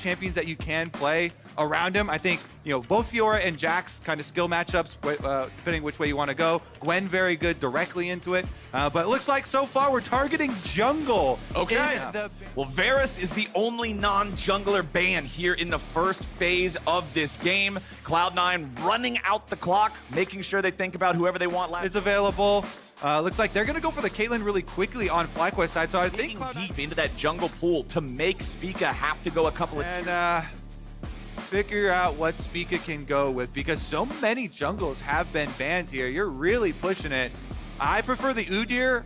champions that you can play around him. I think, you know, both Fiora and Jax kind of skill matchups, depending which way you want to go. Gwen very good directly into it. But it looks like so far we're targeting jungle. Okay. Well, Varus is the only non-jungler ban here in the first phase of this game. Cloud9 running out the clock, making sure they think about whoever they want last. Is available. Looks like they're going to go for the Caitlyn really quickly on FlyQuest side, so I think deep into that jungle pool to make Spica have to go a couple of and figure out what Spica can go with, because so many jungles have been banned here. You're really pushing it. I prefer the Udyr.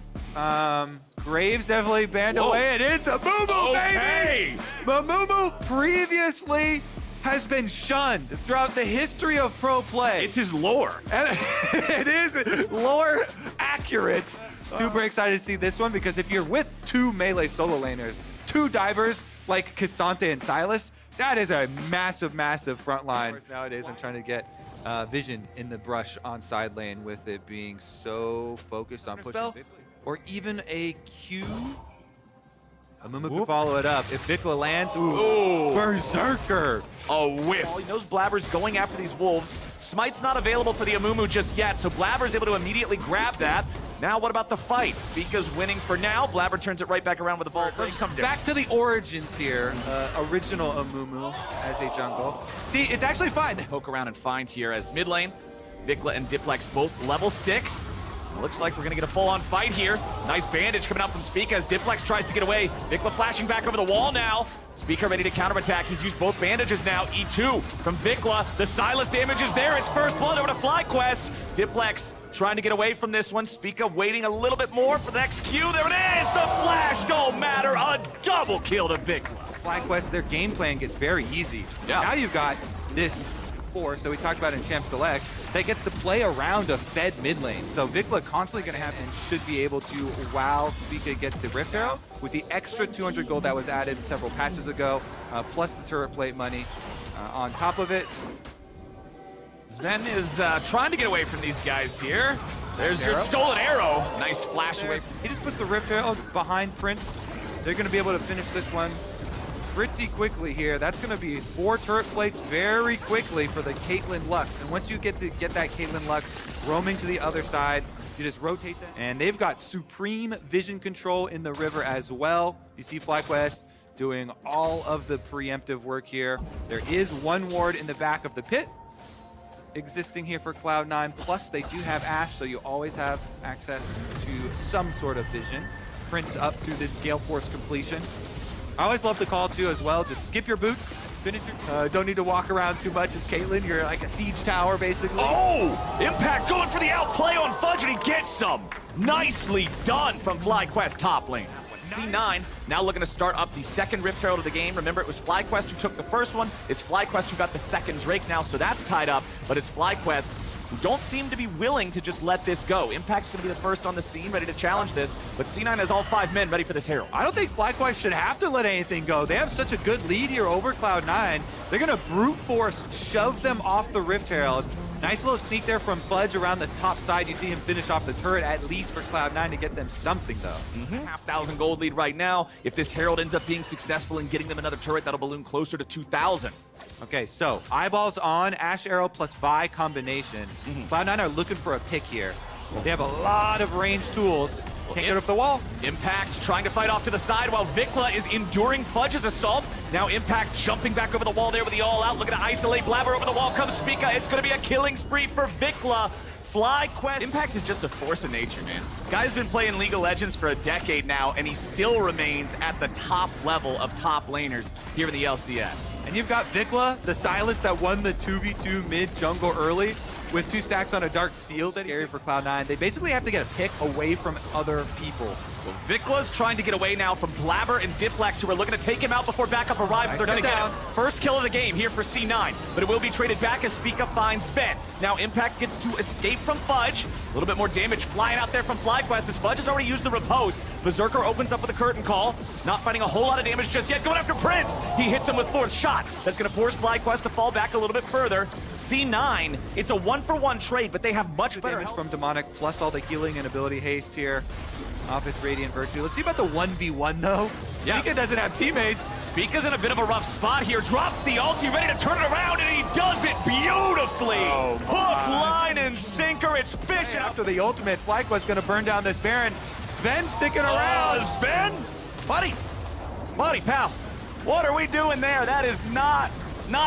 Graves definitely banned away, and it's a Mumu, baby! But Mumu previously has been shunned throughout the history of pro play. It's his lore. It is lore accurate. Super excited to see this one, because if you're with two melee solo laners, two divers like Cassante and Silas, that is a massive, massive front line. Nowadays, I'm trying to get vision in the brush on side lane with it being so focused on pushing or even a Q. Amumu can follow it up. If Vikla lands, ooh, Berserker. A whiff. He knows Blabber's going after these wolves. Smite's not available for the Amumu just yet, so Blabber's able to immediately grab that. Now what about the fight? Spica's winning for now. Blabber turns it right back around with the ball. Back to the origins here. Original Amumu as a jungle. See, it's actually fine. Poke around and find here as mid lane. Vikla and Diplex both level 6. Looks like we're going to get a full-on fight here. Nice bandage coming out from Spica as Diplex tries to get away. Vikla flashing back over the wall now. Spica ready to counterattack. He's used both bandages now. E2 from Vikla. The Silas damage is there. It's first blood over to FlyQuest. Diplex trying to get away from this one. Spica waiting a little bit more for the next Q. There it is! The flash don't matter. A double kill to Vikla. FlyQuest, their game plan gets very easy. Yeah. Now you've got this force that we talked about in Champ Select that gets to play around a fed mid lane. So Vikla constantly going to have and should be able to, while Spica gets the Rift Arrow, with the extra 200 gold that was added several patches ago, plus the turret plate money on top of it. Sven is trying to get away from these guys here. There's your stolen arrow. Nice flash away. He just puts the Rift Arrow behind Prince. They're going to be able to finish this one pretty quickly here. That's going to be 4 turret plates very quickly for the Caitlyn Lux. And once you get that Caitlyn Lux roaming to the other side, you just rotate them. And they've got supreme vision control in the river as well. You see FlyQuest doing all of the preemptive work here. There is one ward in the back of the pit existing here for Cloud9. Plus, they do have Ashe, so you always have access to some sort of vision. Prince up through this Gale Force completion. I always love the call too as well. Just skip your boots, finish your don't need to walk around too much as Caitlyn. You're like a siege tower basically. Oh! Impact going for the outplay on Fudge and he gets some. Nicely done from FlyQuest top lane. C9 now looking to start up the second Rift Herald of the game. Remember, it was FlyQuest who took the first one. It's FlyQuest who got the second Drake now, so that's tied up. But it's FlyQuest who don't seem to be willing to just let this go. Impact's going to be the first on the scene, ready to challenge this. But C9 has all 5 men ready for this Herald. I don't think FlyQuest should have to let anything go. They have such a good lead here over Cloud9. They're going to brute force shove them off the Rift Herald. Nice little sneak there from Fudge around the top side. You see him finish off the turret, at least for Cloud9 to get them something, though. 1,500 gold lead right now. If this Herald ends up being successful in getting them another turret, that'll balloon closer to 2,000. Okay, so eyeballs on Ashe Arrow plus Vi combination. Cloud9 are looking for a pick here. They have a lot of ranged tools. Can't get up the wall. Impact trying to fight off to the side while Vikla is enduring Fudge's assault. Now Impact jumping back over the wall there with the all-out. Looking to isolate Blabber over the wall. Comes Spica. It's going to be a killing spree for Vikla. FlyQuest. Impact is just a force of nature, man. Guy's been playing League of Legends for a decade now, and he still remains at the top level of top laners here in the LCS. And you've got Vikla, the Silas that won the 2v2 mid jungle early, with 2 stacks on a Dark Seal that area for Cloud9. They basically have to get a pick away from other people. Well, Vikla's trying to get away now from Blabber and Diplex, who are looking to take him out before backup arrives. They're going to get first kill of the game here for C9, but it will be traded back as Spica finds Sven. Now Impact gets to escape from Fudge. A little bit more damage flying out there from FlyQuest as Fudge has already used the repose. Berserker opens up with a curtain call. Not finding a whole lot of damage just yet. Going after Prince. He hits him with 4th shot. That's going to force FlyQuest to fall back a little bit further. C9, it's a 1-for-1 trade, but they have much better damage from Demonic, plus all the healing and ability haste here off its Radiant Virtue. Let's see about the 1v1 though. Yeah. Spica doesn't have teammates. Spica's in a bit of a rough spot here. Drops the ulti, ready to turn it around, and he does it beautifully. Hook, line, and sinker. It's fishing. After the ultimate, FlyQuest gonna burn down this Baron. Sven sticking around. Sven? Buddy, pal, what are we doing there? That is not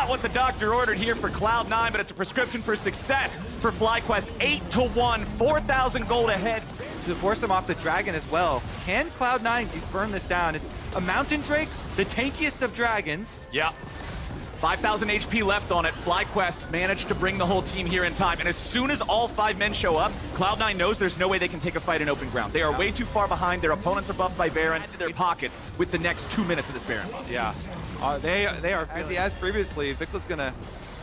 what the doctor ordered here for Cloud9, but it's a prescription for success for FlyQuest. 8-1, 4,000 gold ahead. To force him off the dragon as well. Can Cloud9 burn this down? It's a Mountain Drake, the tankiest of dragons. Yeah. 5,000 HP left on it. FlyQuest managed to bring the whole team here in time. And as soon as all 5 men show up, Cloud9 knows there's no way they can take a fight in open ground. They are way too far behind. Their opponents are buffed by Baron to their pockets with the next 2 minutes of this Baron buff. Yeah. They are, as he has previously, Vicla's gonna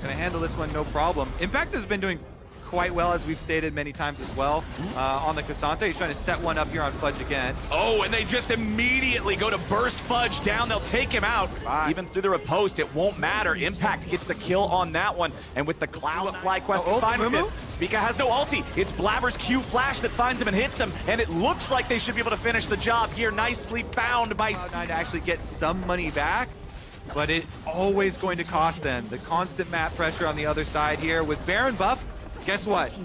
handle this one no problem. Impact has been doing quite well, as we've stated many times as well. On the Cassandra, he's trying to set one up here on Fudge again. Oh, and they just immediately go to burst Fudge down. They'll take him out. Even through the riposte, it won't matter. Impact gets the kill on that one. And with the Cloud FlyQuest fine with this, Spica has no ulti. It's Blabber's Q flash that finds him and hits him. And it looks like they should be able to finish the job here. Nicely found by Cloud9 to actually get some money back, but it's always going to cost them. The constant map pressure on the other side here with Baron buff. Guess what?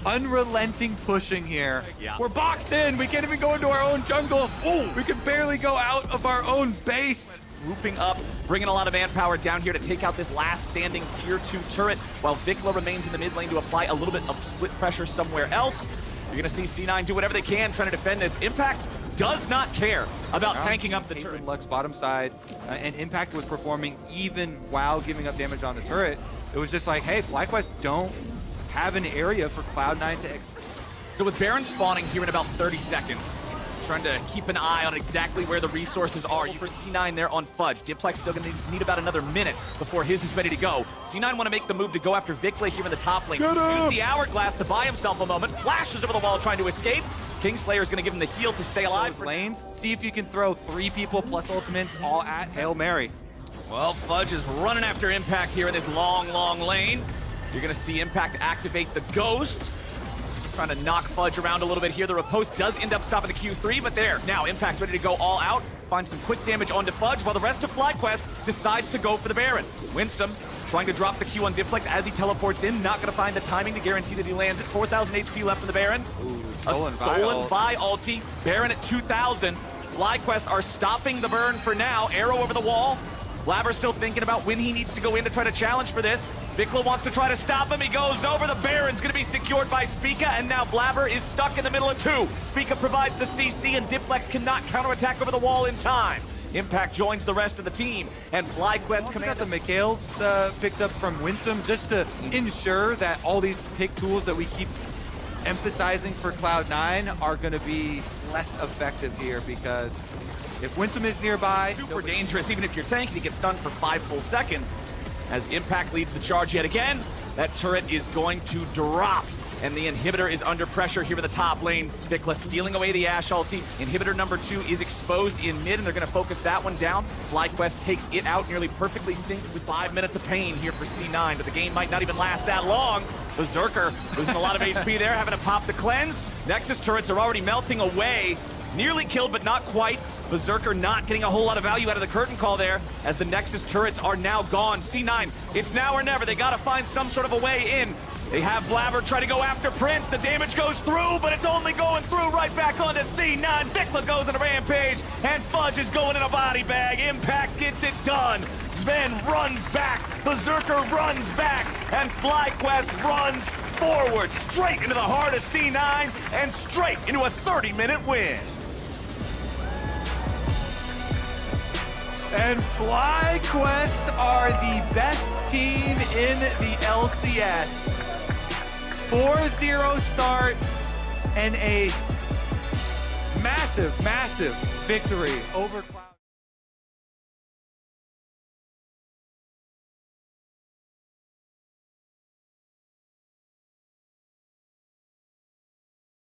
Unrelenting pushing here. Yeah. We're boxed in. We can't even go into our own jungle. Ooh, we can barely go out of our own base. Looping up, bringing a lot of manpower down here to take out this last standing tier 2 turret, while Vicla remains in the mid lane to apply a little bit of split pressure somewhere else. You're gonna see C9 do whatever they can trying to defend this. Impact does not care about tanking up the turret. Lux bottom side, and Impact was performing even while giving up damage on the turret. It was just like, hey, FlyQuest don't have an area for Cloud9 to execute. So with Baron spawning here in about 30 seconds, trying to keep an eye on exactly where the resources are. You for C9 there on Fudge. Diplex still gonna need about another minute before his is ready to go. C9 want to make the move to go after Vicla here in the top lane. Use the hourglass to buy himself a moment. Flashes over the wall trying to escape. Kingslayer is gonna give him the heal to stay alive. Lanes, see if you can throw 3 people plus ultimates all at Hail Mary. Well, Fudge is running after Impact here in this long lane. You're gonna see Impact activate the Ghost. Trying to knock Fudge around a little bit here. The riposte does end up stopping the Q3, but there. Now Impact's ready to go all out. Finds some quick damage onto Fudge, while the rest of FlyQuest decides to go for the Baron. Winsome trying to drop the Q on Diplex as he teleports in. Not gonna find the timing to guarantee that he lands it. 4,000 HP left for the Baron. Ooh, stolen by ulti. Baron at 2,000. FlyQuest are stopping the burn for now. Arrow over the wall. Blabber's still thinking about when he needs to go in to try to challenge for this. Vicla wants to try to stop him. He goes over. The Baron's going to be secured by Spica, and now Blabber is stuck in the middle of 2. Spica provides the CC, and Diplex cannot counterattack over the wall in time. Impact joins the rest of the team, and FlyQuest commands the Mikhails picked up from Winsome just to ensure that all these pick tools that we keep emphasizing for Cloud9 are going to be less effective here, because if Winsome is nearby, super dangerous. Even if you're tanking, he gets stunned for 5 full seconds. As Impact leads the charge yet again, that turret is going to drop. And the inhibitor is under pressure here in the top lane. Vicla stealing away the Ashe ulti. Inhibitor number 2 is exposed in mid, and they're going to focus that one down. FlyQuest takes it out nearly perfectly synced with 5 minutes of pain here for C9, but the game might not even last that long. Berserker losing a lot of HP there, having to pop the cleanse. Nexus turrets are already melting away. Nearly killed, but not quite. Berserker not getting a whole lot of value out of the curtain call there, as the Nexus turrets are now gone. C9, it's now or never. They got to find some sort of a way in. They have Blabber try to go after Prince. The damage goes through, but it's only going through right back onto C9. Vicla goes on a rampage, and Fudge is going in a body bag. Impact gets it done. Sven runs back. Berserker runs back, and FlyQuest runs forward, straight into the heart of C9, and straight into a 30-minute win. And FlyQuest are the best team in the LCS. 4-0 start and a massive victory over Cloud9.